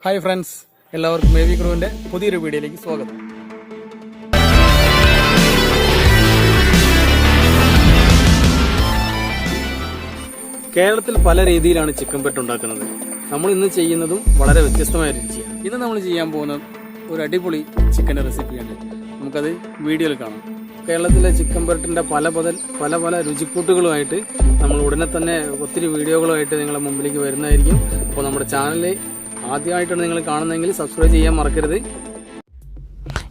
Hi friends, എല്ലാവർക്കും മേവി ക്രൂവിൻ്റെ പുതിയൊരു വീഡിയോയിലേക്ക് സ്വാഗതം. കേരളത്തിൽ പല രീതിയിലാണ് ചിക്കൻ പെരട്ട് ഉണ്ടാക്കുന്നത്. നമ്മൾ ഇന്ന് ചെയ്യുന്നതും വളരെ വ്യത്യസ്തമായ രുചിയാണ്. ഇന്ന് നമ്മൾ ചെയ്യാൻ പോകുന്നത് ഒരു അടിപൊളി ചിക്കൻ്റെ റെസിപ്പിയാണ്. നമുക്കത് വീഡിയോയിൽ കാണാം. കേരളത്തിലെ ചിക്കൻ പെരട്ടിൻ്റെ പല പല രുചിക്കൂട്ടുകളുമായിട്ട് നമ്മൾ ഉടനെ തന്നെ ഒത്തിരി വീഡിയോകളുമായിട്ട് നിങ്ങളുടെ മുമ്പിലേക്ക് വരുന്നതായിരിക്കും. അപ്പോൾ നമ്മുടെ ചാനലിൽ ആദ്യമായിട്ടാണ് നിങ്ങൾ കാണുന്നതെങ്കിൽ സബ്സ്ക്രൈബ് ചെയ്യാൻ മറക്കരുത്.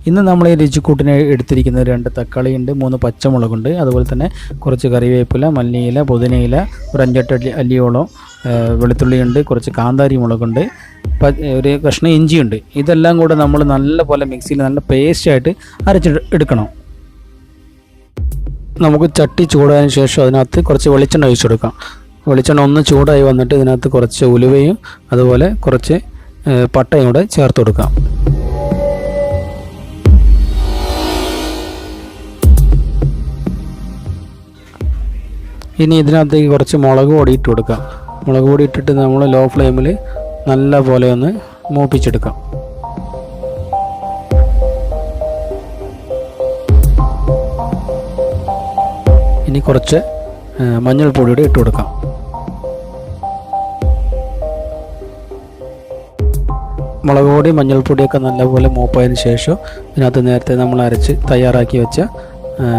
ഇന്ന് നമ്മൾ ഈ രുചിക്കൂട്ടിന് എടുത്തിരിക്കുന്നത് 2 തക്കാളിയുണ്ട്, 3 പച്ചമുളകുണ്ട്, അതുപോലെ തന്നെ കുറച്ച് കറിവേപ്പില, മല്ലിയില, പുതിനയില, ഒരു 5-8 അല്ലിയോളം വെളുത്തുള്ളിയുണ്ട്, കുറച്ച് കാന്താരി മുളകുണ്ട്, ഒരു കഷ്ണം ഇഞ്ചിയുണ്ട്. ഇതെല്ലാം കൂടെ നമ്മൾ നല്ലപോലെ മിക്സിയിൽ നല്ല പേസ്റ്റായിട്ട് അരച്ചെടുക്കണം. നമുക്ക് ചട്ടി ചൂടായതിനു ശേഷം അതിനകത്ത് കുറച്ച് വെളിച്ചെണ്ണ ഒഴിച്ചെടുക്കാം. വെളിച്ചെണ്ണ ഒന്ന് ചൂടായി വന്നിട്ട് ഇതിനകത്ത് കുറച്ച് ഉലുവയും അതുപോലെ കുറച്ച് പട്ടയും കൂടെ ചേർത്ത് കൊടുക്കാം. ഇനി ഇതിനകത്തേക്ക് കുറച്ച് മുളക് പൊടി ഇട്ട് കൊടുക്കാം. മുളക് പൊടി ഇട്ടിട്ട് നമ്മൾ ലോ ഫ്ലെയിമിൽ നല്ല പോലെ ഒന്ന് മൂപ്പിച്ചെടുക്കാം. ഇനി കുറച്ച് മഞ്ഞൾപ്പൊടിയുടെ ഇട്ട് കൊടുക്കാം. മുളക് പൊടി മഞ്ഞൾപ്പൊടിയൊക്കെ നല്ലപോലെ മൂപ്പതിന് ശേഷം ഇതിനകത്ത് നേരത്തെ നമ്മൾ അരച്ച് തയ്യാറാക്കി വെച്ച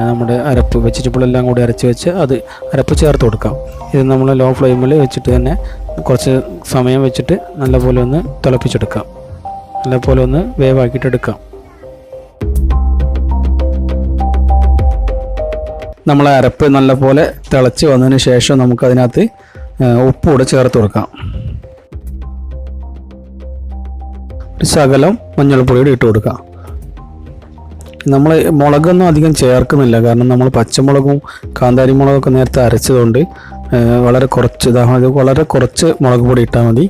നമ്മുടെ അരപ്പ് വെജിറ്റബിളെല്ലാം കൂടി അരച്ച് വെച്ച് അത് അരപ്പ് ചേർത്ത് കൊടുക്കാം. ഇത് നമ്മൾ ലോ ഫ്ലെയിമിൽ വെച്ചിട്ട് തന്നെ കുറച്ച് സമയം വെച്ചിട്ട് നല്ലപോലെ ഒന്ന് തിളപ്പിച്ചെടുക്കാം. നല്ലപോലെ ഒന്ന് വേവാക്കിയിട്ടെടുക്കാം. നമ്മളെ അരപ്പ് നല്ലപോലെ തിളച്ച് വന്നതിന് ശേഷം നമുക്കതിനകത്ത് ഉപ്പുകൂടെ ചേർത്ത് കൊടുക്കാം. ഒരു ശകലം മഞ്ഞൾപ്പൊടിയോടെ ഇട്ട് കൊടുക്കാം. നമ്മൾ മുളകൊന്നും അധികം ചേർക്കുന്നില്ല, കാരണം നമ്മൾ പച്ചമുളകും കാന്താരി മുളകൊക്കെ നേരത്തെ അരച്ചതുകൊണ്ട് വളരെ കുറച്ച് മുളക് പൊടി ഇട്ടാൽ മതി.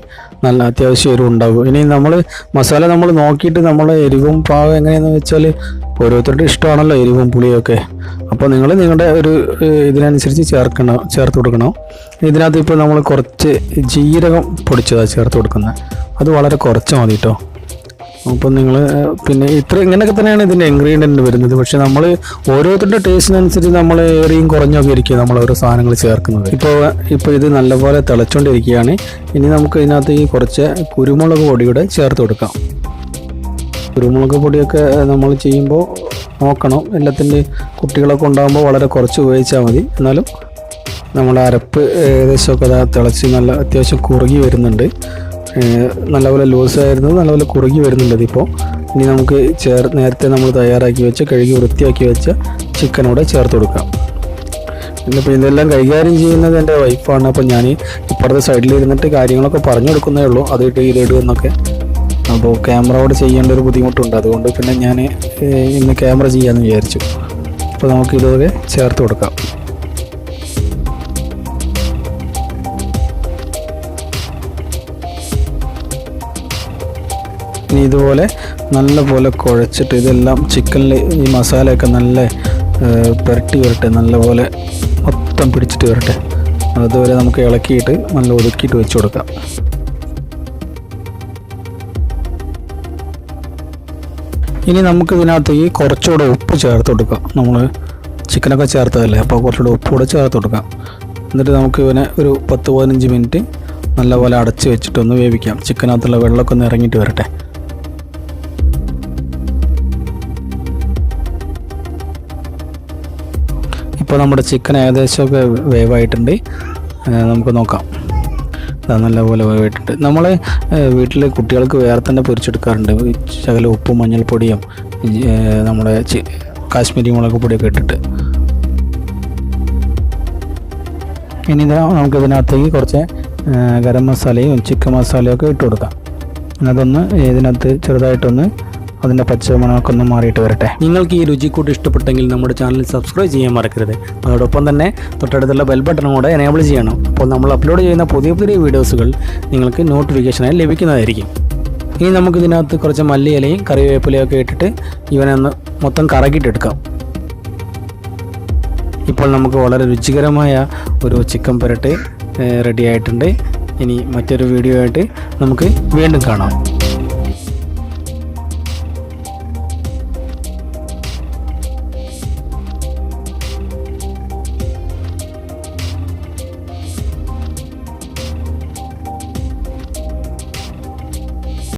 നല്ല അത്യാവശ്യം എരിവ് ഉണ്ടാകും. ഇനി നമ്മൾ മസാല നമ്മൾ നോക്കിയിട്ട് നമ്മൾ എരിവും പാകം എങ്ങനെയാണെന്ന് വെച്ചാൽ ഓരോരുത്തരുടെ ഇഷ്ടമാണല്ലോ എരിവും പുളിയൊക്കെ. അപ്പോൾ നിങ്ങൾ നിങ്ങളുടെ ഒരു ഇതിനനുസരിച്ച് ചേർത്ത് കൊടുക്കണം. ഇതിനകത്ത് ഇപ്പോൾ നമ്മൾ കുറച്ച് ജീരകം പൊടിച്ചതാണ് ചേർത്ത് കൊടുക്കുന്നത്. അത് വളരെ കുറച്ച് മതി കേട്ടോ. അപ്പം നിങ്ങൾ പിന്നെ ഇങ്ങനെയൊക്കെ തന്നെയാണ് ഇതിൻ്റെ ഇൻഗ്രീഡിയൻറ്റ് വരുന്നത്. പക്ഷെ നമ്മൾ ഓരോരുത്തരുടെ ടേസ്റ്റിനനുസരിച്ച് നമ്മൾ ഏറിയും കുറഞ്ഞൊക്കെ ഇരിക്കും നമ്മൾ ഓരോ സാധനങ്ങൾ ചേർക്കുന്നത്. ഇപ്പോൾ ഇത് നല്ലപോലെ തിളച്ചുകൊണ്ടിരിക്കുകയാണ്. ഇനി നമുക്ക് ഇതിനകത്ത് ഈ കുറച്ച് കുരുമുളക് പൊടിയുടെ ചേർത്ത് കൊടുക്കാം. കുരുമുളക് പൊടിയൊക്കെ നമ്മൾ ചെയ്യുമ്പോൾ നോക്കണം, എല്ലാത്തിൻ്റെ കുട്ടികളൊക്കെ ഉണ്ടാകുമ്പോൾ വളരെ കുറച്ച് ഉപയോഗിച്ചാൽ മതി. എന്നാലും നമ്മുടെ അരപ്പ് ഏകദേശമൊക്കെ തിളച്ച് നല്ല അത്യാവശ്യം കുറുകി വരുന്നുണ്ട്. നല്ലപോലെ ലൂസായിരുന്നു, നല്ലപോലെ കുറുകി വരുന്നുണ്ട് ഇതിപ്പോൾ. ഇനി നമുക്ക് നേരത്തെ നമ്മൾ തയ്യാറാക്കി വെച്ച് കഴുകി വൃത്തിയാക്കി വെച്ച ചിക്കനോടെ ചേർത്ത് കൊടുക്കാം. എന്നിപ്പോൾ ഇതെല്ലാം കൈകാര്യം ചെയ്യുന്നത് എൻ്റെ വൈഫാണ്. അപ്പോൾ ഞാൻ ഇപ്പുറത്തെ സൈഡിൽ ഇരുന്നിട്ട് കാര്യങ്ങളൊക്കെ പറഞ്ഞു കൊടുക്കുന്നേ ഉള്ളൂ, അതിട്ട് ഇതിടുമെന്നൊക്കെ. അപ്പോൾ ക്യാമറയോട് ചെയ്യേണ്ട ഒരു ബുദ്ധിമുട്ടുണ്ട്, അതുകൊണ്ട് പിന്നെ ഞാൻ ഇന്ന് ക്യാമറ ചെയ്യാമെന്ന് വിചാരിച്ചു. അപ്പോൾ നമുക്ക് ഇതൊക്കെ ചേർത്ത് കൊടുക്കാം. ഇനി ഇതുപോലെ നല്ലപോലെ കുഴച്ചിട്ട് ഇതെല്ലാം ചിക്കനിൽ ഈ മസാലയൊക്കെ നല്ല പുരട്ടി വരട്ടെ, നല്ലപോലെ മൊത്തം പിടിച്ചിട്ട് വരട്ടെ. അതുവരെ നമുക്ക് ഇളക്കിയിട്ട് നല്ല ഒതുക്കിയിട്ട് വെച്ച് കൊടുക്കാം. ഇനി നമുക്ക് ഇതിനകത്ത് ഈ കുറച്ചുകൂടെ ഉപ്പ് ചേർത്ത് കൊടുക്കാം. നമ്മൾ ചിക്കനൊക്കെ ചേർത്തതല്ലേ, അപ്പോൾ കുറച്ചുകൂടെ ഉപ്പ് കൂടെ ചേർത്ത് കൊടുക്കാം. എന്നിട്ട് നമുക്ക് ഇവനെ ഒരു 10-15 മിനിറ്റ് നല്ലപോലെ അടച്ച് വെച്ചിട്ടൊന്ന് വേവിക്കാം. ചിക്കനകത്തുള്ള വെള്ളമൊക്കെ ഒന്ന് ഇറങ്ങിയിട്ട് വരട്ടെ. ഇപ്പോൾ നമ്മുടെ ചിക്കൻ ഏകദേശമൊക്കെ വേവായിട്ടുണ്ട്. നമുക്ക് നോക്കാം. നല്ലപോലെ വേവായിട്ടുണ്ട്. നമ്മൾ വീട്ടിൽ കുട്ടികൾക്ക് വേറെ തന്നെ പൊരിച്ചെടുക്കാറുണ്ട്, ശകല ഉപ്പും മഞ്ഞൾപ്പൊടിയും നമ്മുടെ കാശ്മീരി മുളക് പൊടിയൊക്കെ ഇട്ടിട്ട്. ഇനി നമുക്കിതിനകത്തേക്ക് കുറച്ച് ഗരം മസാലയും ചിക്കൻ മസാലയും ഒക്കെ ഇട്ട് കൊടുക്കാം. അതൊന്ന് ഇതിനകത്ത് ചെറുതായിട്ടൊന്ന് അതിൻ്റെ പച്ചമണമൊക്കെ ഒന്ന് മാറിയിട്ട് വരട്ടെ. നിങ്ങൾക്ക് ഈ രുചിക്കൂട്ട് ഇഷ്ടപ്പെട്ടെങ്കിൽ നമ്മുടെ ചാനൽ സബ്സ്ക്രൈബ് ചെയ്യാൻ മറക്കരുത്. അതോടൊപ്പം തന്നെ തൊട്ടടുത്തുള്ള ബെൽ ബട്ടണും കൂടെ എനേബിൾ ചെയ്യണം. അപ്പോൾ നമ്മൾ അപ്ലോഡ് ചെയ്യുന്ന പുതിയ വീഡിയോസുകൾ നിങ്ങൾക്ക് നോട്ടിഫിക്കേഷനായി ലഭിക്കുന്നതായിരിക്കും. ഇനി നമുക്കിതിനകത്ത് കുറച്ച് മല്ലിയിലയും കറിവേപ്പിലയൊക്കെ ഇട്ടിട്ട് ഇവനൊന്ന് മൊത്തം കറക്കിയിട്ടെടുക്കാം. ഇപ്പോൾ നമുക്ക് വളരെ രുചികരമായ ഒരു ചിക്കൻ പെരട്ട് റെഡി ആയിട്ടുണ്ട്. ഇനി മറ്റൊരു വീഡിയോ ആയിട്ട് നമുക്ക് വീണ്ടും കാണാം.